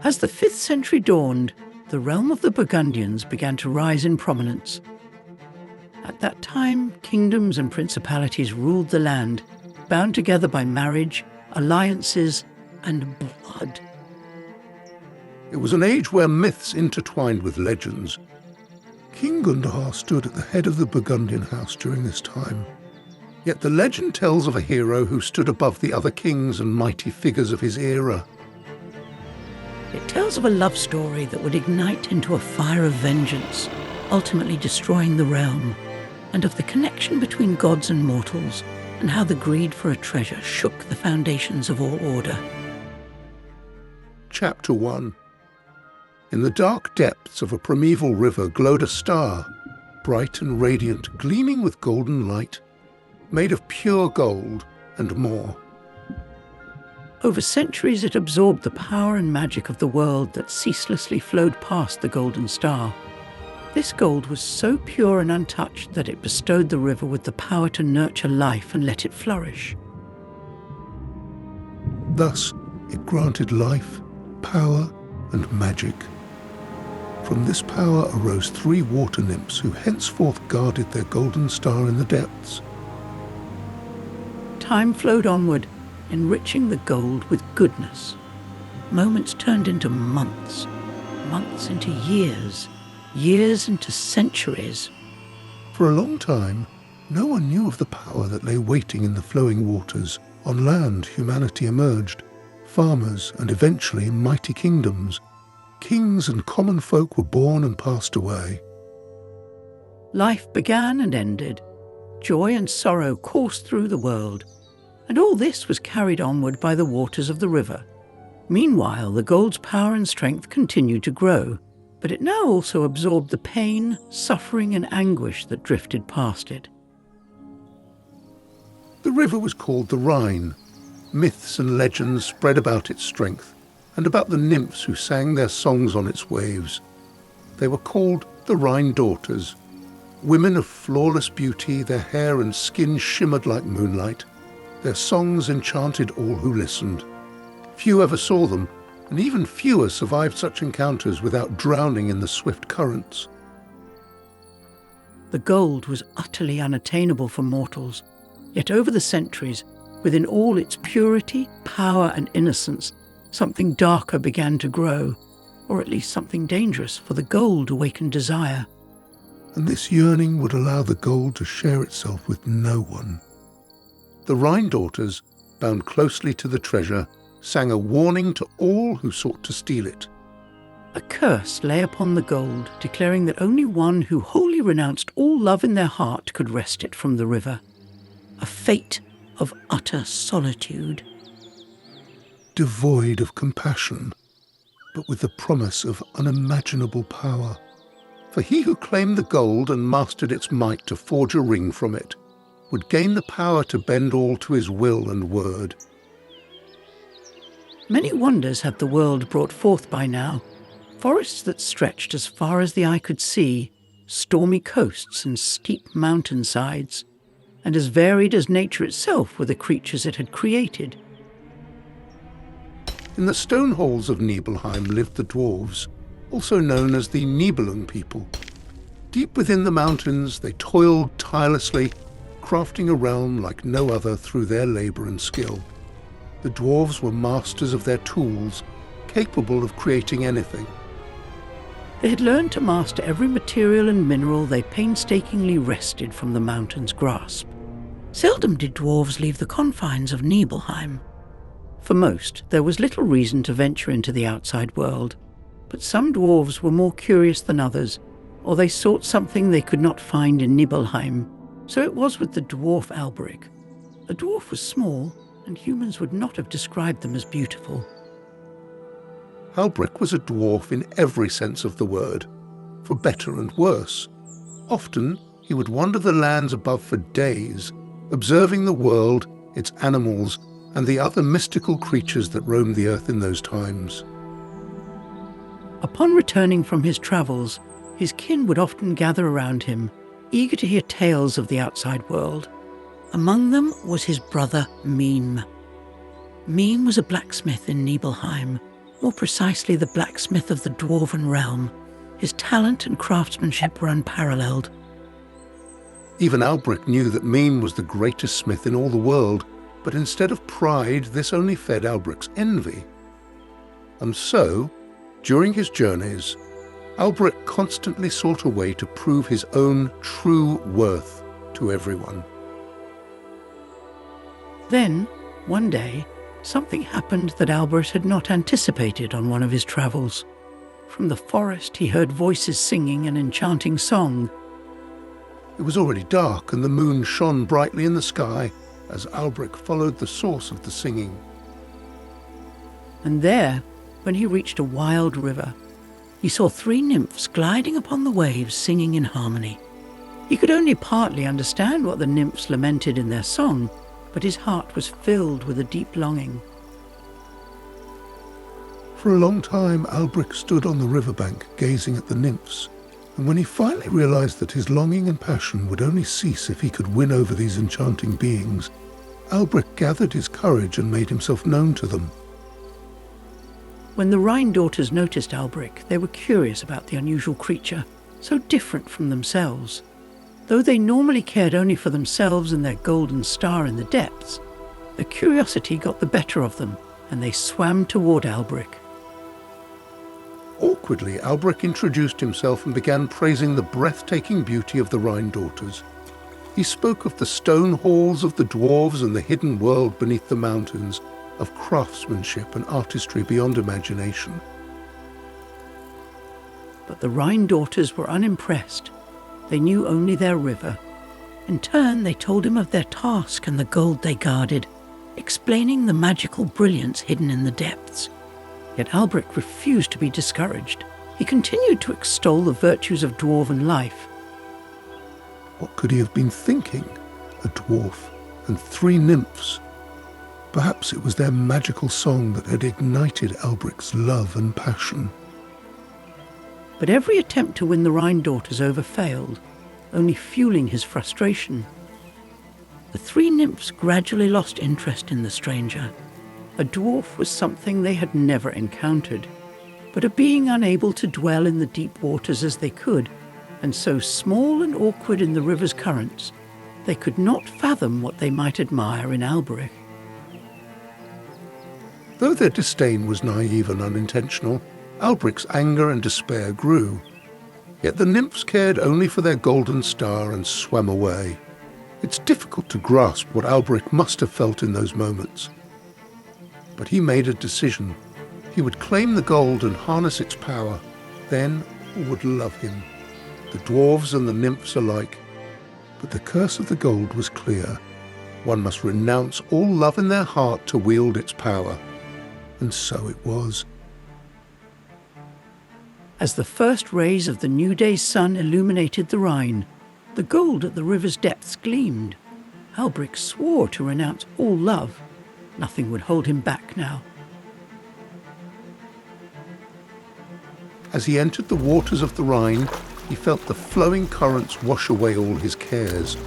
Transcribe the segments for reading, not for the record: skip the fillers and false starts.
As the 5th century dawned, the realm of the Burgundians began to rise in prominence. At that time, kingdoms and principalities ruled the land, bound together by marriage, alliances, and blood. It was an age where myths intertwined with legends. King Gundahar stood at the head of the Burgundian house during this time. Yet the legend tells of a hero who stood above the other kings and mighty figures of his era. It tells of a love story that would ignite into a fire of vengeance, ultimately destroying the realm, and of the connection between gods and mortals, and how the greed for a treasure shook the foundations of all order. Chapter 1. In the dark depths of a primeval river glowed a star, bright and radiant, gleaming with golden light, made of pure gold and more. Over centuries it absorbed the power and magic of the world that ceaselessly flowed past the golden star. This gold was so pure and untouched that it bestowed the river with the power to nurture life and let it flourish. Thus, it granted life, power, and magic. From this power arose 3 water nymphs who henceforth guarded their golden star in the depths. Time flowed onward, enriching the gold with goodness. Moments turned into months, months into years, years into centuries. For a long time, no one knew of the power that lay waiting in the flowing waters. On land, humanity emerged, farmers and eventually mighty kingdoms. Kings and common folk were born and passed away. Life began and ended. Joy and sorrow coursed through the world. And all this was carried onward by the waters of the river. Meanwhile, the gold's power and strength continued to grow, but it now also absorbed the pain, suffering, and anguish that drifted past it. The river was called the Rhine. Myths and legends spread about its strength, and about the nymphs who sang their songs on its waves. They were called the Rhine daughters. Women of flawless beauty, their hair and skin shimmered like moonlight. Their songs enchanted all who listened. Few ever saw them, and even fewer survived such encounters without drowning in the swift currents. The gold was utterly unattainable for mortals, yet over the centuries, within all its purity, power, and innocence, something darker began to grow, or at least something dangerous, for the gold awakened desire. And this yearning would allow the gold to share itself with no one. The Rhine daughters, bound closely to the treasure, sang a warning to all who sought to steal it. A curse lay upon the gold, declaring that only one who wholly renounced all love in their heart could wrest it from the river. A fate of utter solitude. Devoid of compassion, but with the promise of unimaginable power. For he who claimed the gold and mastered its might to forge a ring from it would gain the power to bend all to his will and word. Many wonders had the world brought forth by now. Forests that stretched as far as the eye could see, stormy coasts and steep mountainsides, and as varied as nature itself were the creatures it had created. In the stone halls of Nibelheim lived the dwarves, also known as the Nibelung people. Deep within the mountains, they toiled tirelessly, crafting a realm like no other through their labour and skill. The dwarves were masters of their tools, capable of creating anything. They had learned to master every material and mineral they painstakingly wrested from the mountain's grasp. Seldom did dwarves leave the confines of Nibelheim. For most, there was little reason to venture into the outside world, but some dwarves were more curious than others, or they sought something they could not find in Nibelheim. So it was with the dwarf Alberic. A dwarf was small, and humans would not have described them as beautiful. Alberic was a dwarf in every sense of the word, for better and worse. Often he would wander the lands above for days, observing the world, its animals, and the other mystical creatures that roamed the earth in those times. Upon returning from his travels, his kin would often gather around him, eager to hear tales of the outside world. Among them was his brother Mime. Mime was a blacksmith in Nibelheim, more precisely the blacksmith of the dwarven realm. His talent and craftsmanship were unparalleled. Even Albric knew that Mime was the greatest smith in all the world, but instead of pride, this only fed Albric's envy. And so, during his journeys, Albric constantly sought a way to prove his own true worth to everyone. Then, one day, something happened that Albric had not anticipated on one of his travels. From the forest he heard voices singing an enchanting song. It was already dark and the moon shone brightly in the sky as Albric followed the source of the singing. And there, when he reached a wild river, he saw 3 nymphs gliding upon the waves singing in harmony. He could only partly understand what the nymphs lamented in their song, but his heart was filled with a deep longing. For a long time Albric stood on the riverbank gazing at the nymphs, and when he finally realized that his longing and passion would only cease if he could win over these enchanting beings, Albric gathered his courage and made himself known to them. When the Rhine daughters noticed Albric, they were curious about the unusual creature, so different from themselves. Though they normally cared only for themselves and their golden star in the depths, the curiosity got the better of them, and they swam toward Albric. Awkwardly, Albric introduced himself and began praising the breathtaking beauty of the Rhine daughters. He spoke of the stone halls of the dwarves and the hidden world beneath the mountains, of craftsmanship and artistry beyond imagination. But the Rhine daughters were unimpressed. They knew only their river. In turn, they told him of their task and the gold they guarded, explaining the magical brilliance hidden in the depths. Yet Albric refused to be discouraged. He continued to extol the virtues of dwarven life. What could he have been thinking? A dwarf and 3 nymphs. Perhaps it was their magical song that had ignited Albric's love and passion. But every attempt to win the Rhine daughters over failed, only fueling his frustration. The 3 nymphs gradually lost interest in the stranger. A dwarf was something they had never encountered, but a being unable to dwell in the deep waters as they could, and so small and awkward in the river's currents, they could not fathom what they might admire in Albric. Though their disdain was naive and unintentional, Albric's anger and despair grew. Yet the nymphs cared only for their golden star and swam away. It's difficult to grasp what Albric must have felt in those moments. But he made a decision. He would claim the gold and harness its power. Then all would love him, the dwarves and the nymphs alike. But the curse of the gold was clear. One must renounce all love in their heart to wield its power. And so it was. As the first rays of the new day's sun illuminated the Rhine, the gold at the river's depths gleamed. Albric swore to renounce all love. Nothing would hold him back now. As he entered the waters of the Rhine, he felt the flowing currents wash away all his cares.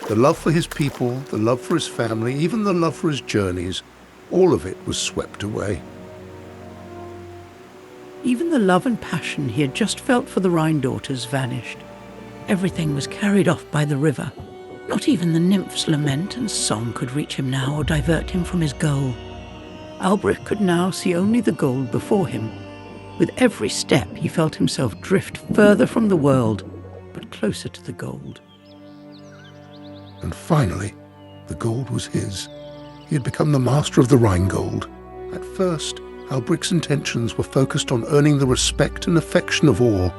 The love for his people, the love for his family, even the love for his journeys, all of it was swept away. Even the love and passion he had just felt for the Rhine daughters vanished. Everything was carried off by the river. Not even the nymphs' lament and song could reach him now or divert him from his goal. Albric could now see only the gold before him. With every step he felt himself drift further from the world, but closer to the gold. And finally, the gold was his. He had become the master of the Rheingold. At first, Albric's intentions were focused on earning the respect and affection of all.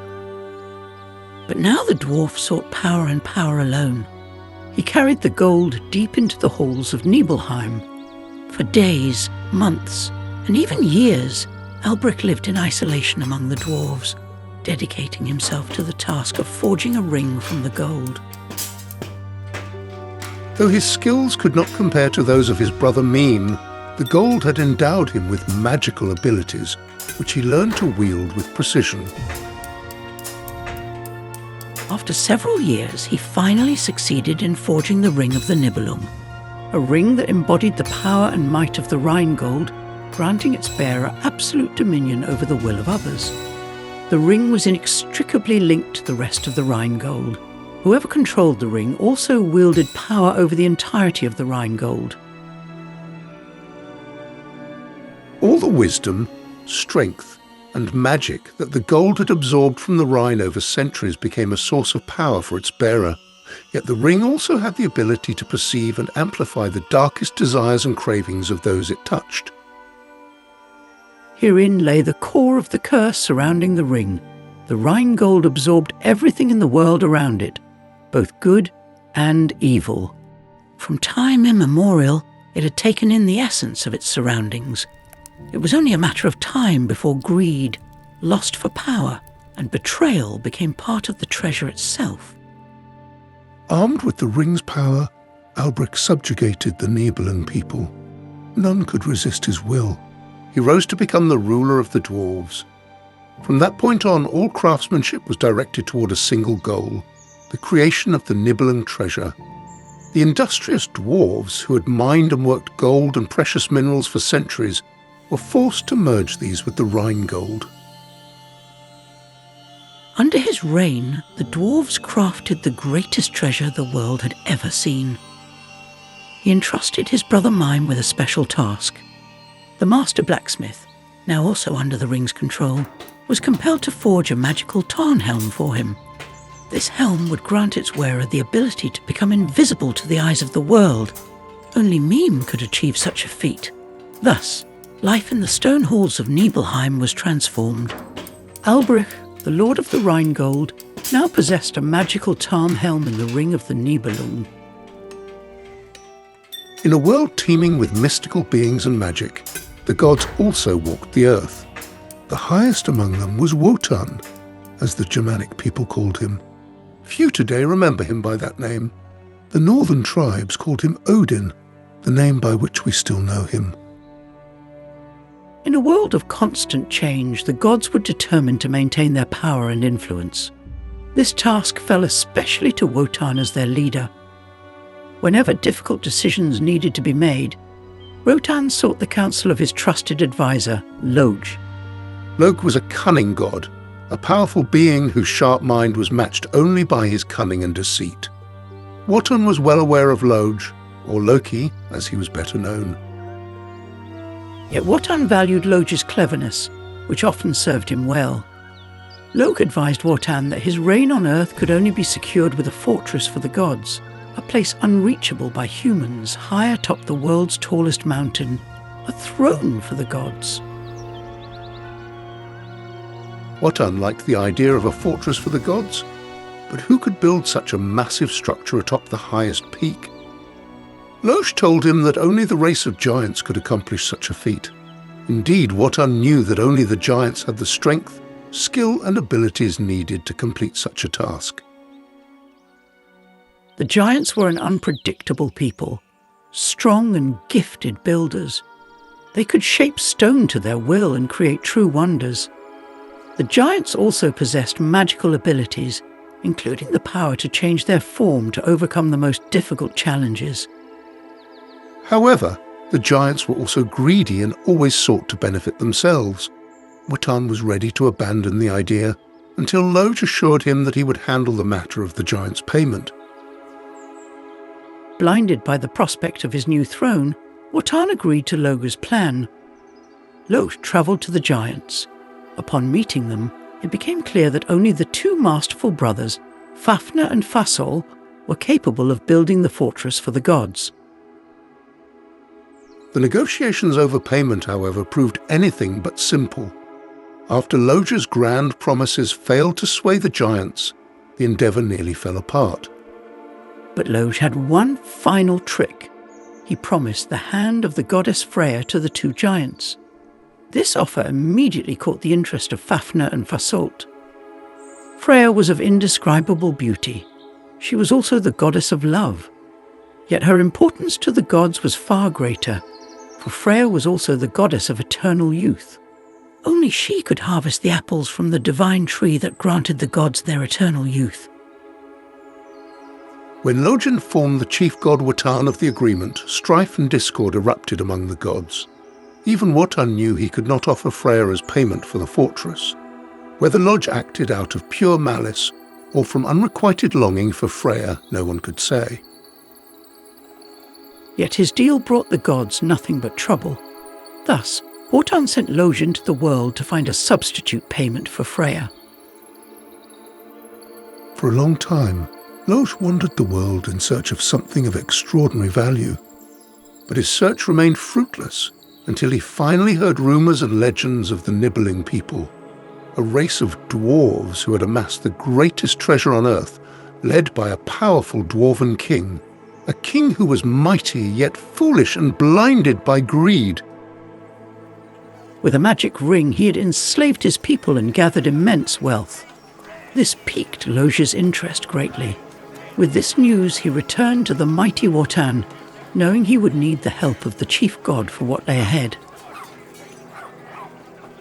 But now the dwarf sought power and power alone. He carried the gold deep into the halls of Nibelheim. For days, months, and even years, Albric lived in isolation among the dwarves, dedicating himself to the task of forging a ring from the gold. Though his skills could not compare to those of his brother Mime, the gold had endowed him with magical abilities, which he learned to wield with precision. After several years, he finally succeeded in forging the ring of the Nibelung, a ring that embodied the power and might of the Rhinegold, granting its bearer absolute dominion over the will of others. The ring was inextricably linked to the rest of the Rhinegold. Whoever controlled the ring also wielded power over the entirety of the Rhinegold. All the wisdom, strength, and magic that the gold had absorbed from the Rhine over centuries became a source of power for its bearer. Yet the ring also had the ability to perceive and amplify the darkest desires and cravings of those it touched. Herein lay the core of the curse surrounding the ring. The Rhinegold absorbed everything in the world around it, both good and evil. From time immemorial, it had taken in the essence of its surroundings. It was only a matter of time before greed, lust for power, and betrayal became part of the treasure itself. Armed with the ring's power, Alberich subjugated the Nibelung people. None could resist his will. He rose to become the ruler of the dwarves. From that point on, all craftsmanship was directed toward a single goal, the creation of the Nibelung treasure. The industrious dwarves, who had mined and worked gold and precious minerals for centuries, were forced to merge these with the Rhinegold. Under his reign, the dwarves crafted the greatest treasure the world had ever seen. He entrusted his brother Mime with a special task. The master blacksmith, now also under the ring's control, was compelled to forge a magical Tarnhelm for him. This helm would grant its wearer the ability to become invisible to the eyes of the world. Only Mime could achieve such a feat. Thus, life in the stone halls of Nibelheim was transformed. Alberich, the Lord of the Rhinegold, now possessed a magical Tarnhelm in the ring of the Nibelung. In a world teeming with mystical beings and magic, the gods also walked the earth. The highest among them was Wotan, as the Germanic people called him. Few today remember him by that name. The northern tribes called him Odin, the name by which we still know him. In a world of constant change, the gods were determined to maintain their power and influence. This task fell especially to Wotan as their leader. Whenever difficult decisions needed to be made, Wotan sought the counsel of his trusted advisor, Loge. Loge was a cunning god, a powerful being whose sharp mind was matched only by his cunning and deceit. Wotan was well aware of Loge, or Loki, as he was better known. Yet Wotan valued Loge's cleverness, which often served him well. Loge advised Wotan that his reign on Earth could only be secured with a fortress for the gods, a place unreachable by humans high atop the world's tallest mountain, a throne for the gods. Wotan liked the idea of a fortress for the gods, but who could build such a massive structure atop the highest peak? Loge told him that only the race of giants could accomplish such a feat. Indeed, Wotan knew that only the giants had the strength, skill and abilities needed to complete such a task. The giants were an unpredictable people, strong and gifted builders. They could shape stone to their will and create true wonders. The giants also possessed magical abilities, including the power to change their form to overcome the most difficult challenges. However, the giants were also greedy and always sought to benefit themselves. Wotan was ready to abandon the idea until Loge assured him that he would handle the matter of the giants' payment. Blinded by the prospect of his new throne, Wotan agreed to Loge's plan. Loge travelled to the giants. Upon meeting them, it became clear that only the two masterful brothers, Fafnir and Fasoll, were capable of building the fortress for the gods. The negotiations over payment, however, proved anything but simple. After Loge's grand promises failed to sway the giants, the endeavour nearly fell apart. But Loge had one final trick. He promised the hand of the goddess Freya to the two giants. This offer immediately caught the interest of Fafnir and Fasolt. Freya was of indescribable beauty. She was also the goddess of love. Yet her importance to the gods was far greater, for Freya was also the goddess of eternal youth. Only she could harvest the apples from the divine tree that granted the gods their eternal youth. When Loge informed the chief god Wotan of the agreement, strife and discord erupted among the gods. Even Wotan knew he could not offer Freya as payment for the fortress. Whether Lodge acted out of pure malice or from unrequited longing for Freya, no one could say. Yet his deal brought the gods nothing but trouble. Thus, Wotan sent Lodge into the world to find a substitute payment for Freya. For a long time, Lodge wandered the world in search of something of extraordinary value. But his search remained fruitless until he finally heard rumours and legends of the Nibelung people, a race of dwarves who had amassed the greatest treasure on earth, led by a powerful dwarven king, a king who was mighty yet foolish and blinded by greed. With a magic ring, he had enslaved his people and gathered immense wealth. This piqued Lodge's interest greatly. With this news, he returned to the mighty Wotan, knowing he would need the help of the chief god for what lay ahead.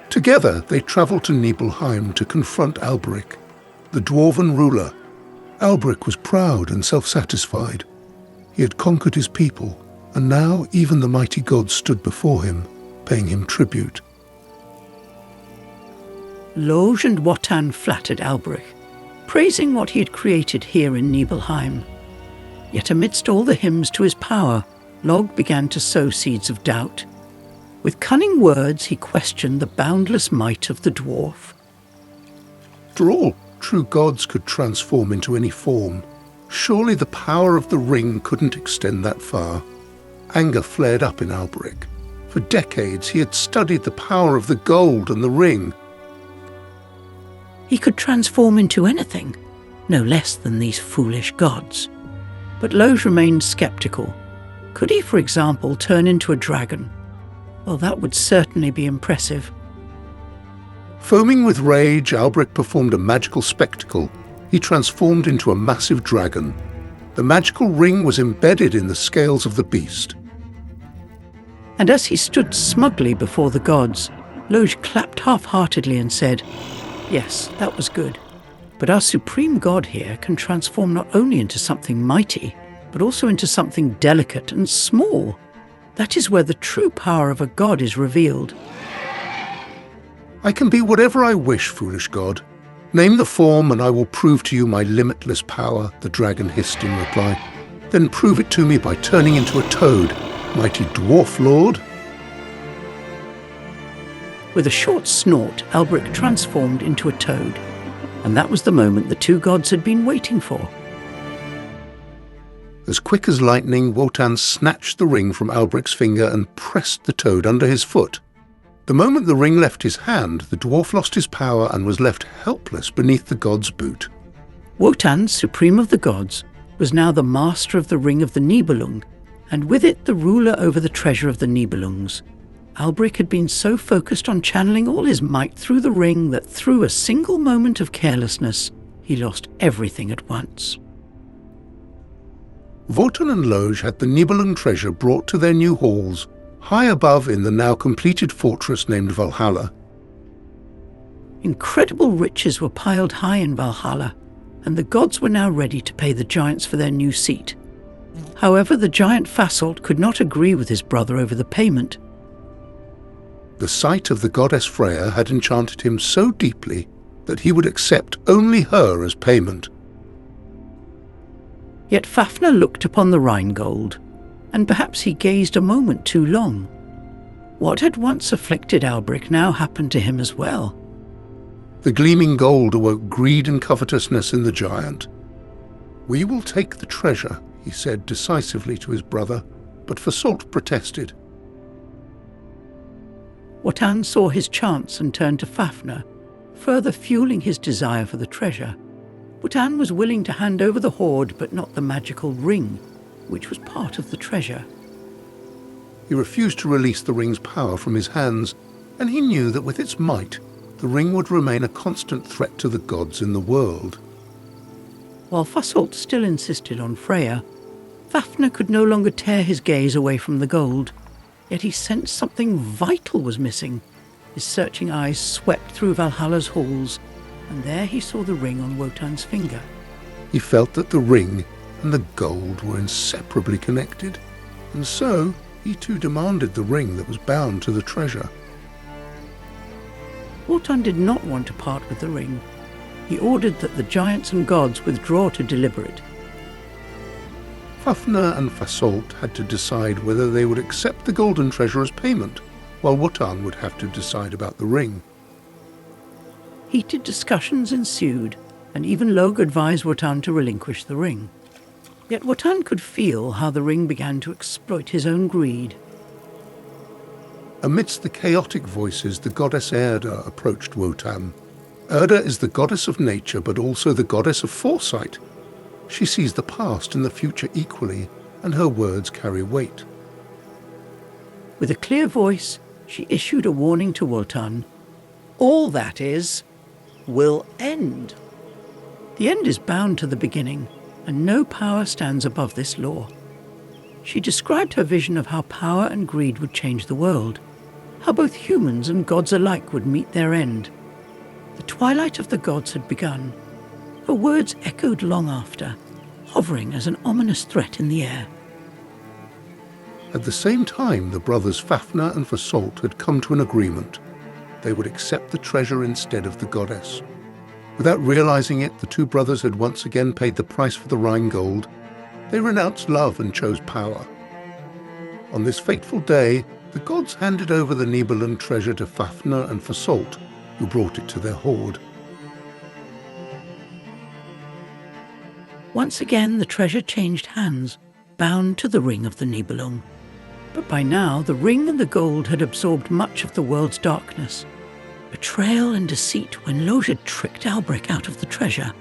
Together, they travelled to Nibelheim to confront Alberic, the dwarven ruler. Alberic was proud and self-satisfied. He had conquered his people, and now even the mighty gods stood before him, paying him tribute. Lodge and Wotan flattered Alberic, praising what he had created here in Nibelheim. Yet amidst all the hymns to his power, Lodge began to sow seeds of doubt. With cunning words, he questioned the boundless might of the dwarf. After all, true gods could transform into any form. Surely the power of the ring couldn't extend that far. Anger flared up in Alberic. For decades he had studied the power of the gold and the ring. He could transform into anything, no less than these foolish gods. But Lodge remained sceptical. Could he, for example, turn into a dragon? Well, that would certainly be impressive. Foaming with rage, Alberic performed a magical spectacle. He transformed into a massive dragon. The magical ring was embedded in the scales of the beast. And as he stood smugly before the gods, Lodge clapped half-heartedly and said, "Yes, that was good. But our supreme god here can transform not only into something mighty, but also into something delicate and small. That is where the true power of a god is revealed." "I can be whatever I wish, foolish god. Name the form and I will prove to you my limitless power," the dragon hissed in reply. "Then prove it to me by turning into a toad, mighty dwarf lord." With a short snort, Alberic transformed into a toad, and that was the moment the two gods had been waiting for. As quick as lightning, Wotan snatched the ring from Alberic's finger and pressed the toad under his foot. The moment the ring left his hand, the dwarf lost his power and was left helpless beneath the god's boot. Wotan, supreme of the gods, was now the master of the ring of the Nibelung, and with it the ruler over the treasure of the Nibelungs. Alberic had been so focused on channeling all his might through the ring that through a single moment of carelessness, he lost everything at once. Wotan and Lodge had the Nibelung treasure brought to their new halls, high above in the now completed fortress named Valhalla. Incredible riches were piled high in Valhalla, and the gods were now ready to pay the giants for their new seat. However, the giant Fasolt could not agree with his brother over the payment. The sight of the goddess Freya had enchanted him so deeply that he would accept only her as payment. Yet Fafnir looked upon the Rheingold, and perhaps he gazed a moment too long. What had once afflicted Alberic now happened to him as well. The gleaming gold awoke greed and covetousness in the giant. "We will take the treasure," he said decisively to his brother, but Fasolt protested. Wotan saw his chance and turned to Fafnir, further fueling his desire for the treasure. Wotan was willing to hand over the hoard, but not the magical ring, which was part of the treasure. He refused to release the ring's power from his hands, and he knew that with its might, the ring would remain a constant threat to the gods in the world. While Fasolt still insisted on Freya, Fafnir could no longer tear his gaze away from the gold, yet he sensed something vital was missing. His searching eyes swept through Valhalla's halls, and there he saw the ring on Wotan's finger. He felt that the ring and the gold were inseparably connected, and so He too demanded the ring that was bound to the treasure. Wotan did not want to part with the ring. He ordered that the giants and gods withdraw to deliver it. Fafnir and Fasolt had to decide whether they would accept the golden treasure as payment, while Wotan would have to decide about the ring. Heated discussions ensued, and even Loge advised Wotan to relinquish the ring. Yet Wotan could feel how the ring began to exploit his own greed. Amidst the chaotic voices, the goddess Erda approached Wotan. Erda is the goddess of nature, but also the goddess of foresight. She sees the past and the future equally, and her words carry weight. With a clear voice, she issued a warning to Wotan. All that is, will end. The end is bound to the beginning, and no power stands above this law. She described her vision of how power and greed would change the world, how both humans and gods alike would meet their end. The twilight of the gods had begun. Her words echoed long after, hovering as an ominous threat in the air. At the same time, the brothers Fafnir and Fasolt had come to an agreement. They would accept the treasure instead of the goddess. Without realizing it, the two brothers had once again paid the price for the Rheingold. They renounced love and chose power. On this fateful day, the gods handed over the Nibelung treasure to Fafnir and Fasolt, who brought it to their hoard. Once again, the treasure changed hands, bound to the ring of the Nibelung. But by now, the ring and the gold had absorbed much of the world's darkness. Betrayal and deceit when Loge tricked Albric out of the treasure.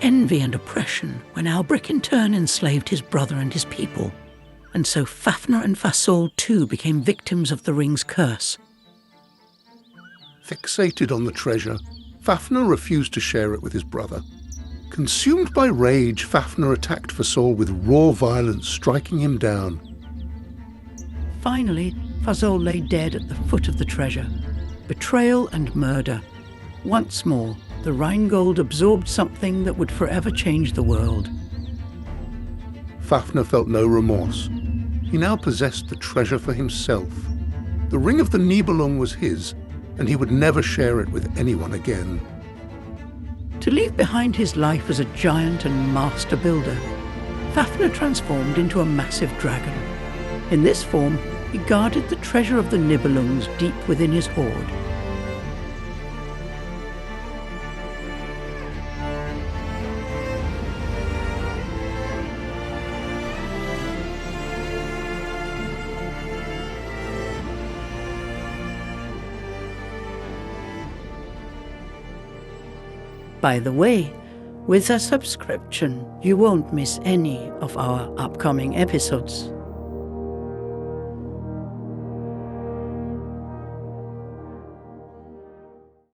Envy and oppression when Albric in turn enslaved his brother and his people. And so Fafnir and Fasolt too became victims of the ring's curse. Fixated on the treasure, Fafnir refused to share it with his brother. Consumed by rage, Fafnir attacked Fasolt with raw violence, striking him down. Finally, Fasolt lay dead at the foot of the treasure. Betrayal and murder. Once more, the Rheingold absorbed something that would forever change the world. Fafnir felt no remorse. He now possessed the treasure for himself. The ring of the Nibelung was his, and he would never share it with anyone again. To leave behind his life as a giant and master builder, Fafnir transformed into a massive dragon. In this form, he guarded the treasure of the Nibelungs deep within his hoard. By the way, with a subscription, you won't miss any of our upcoming episodes.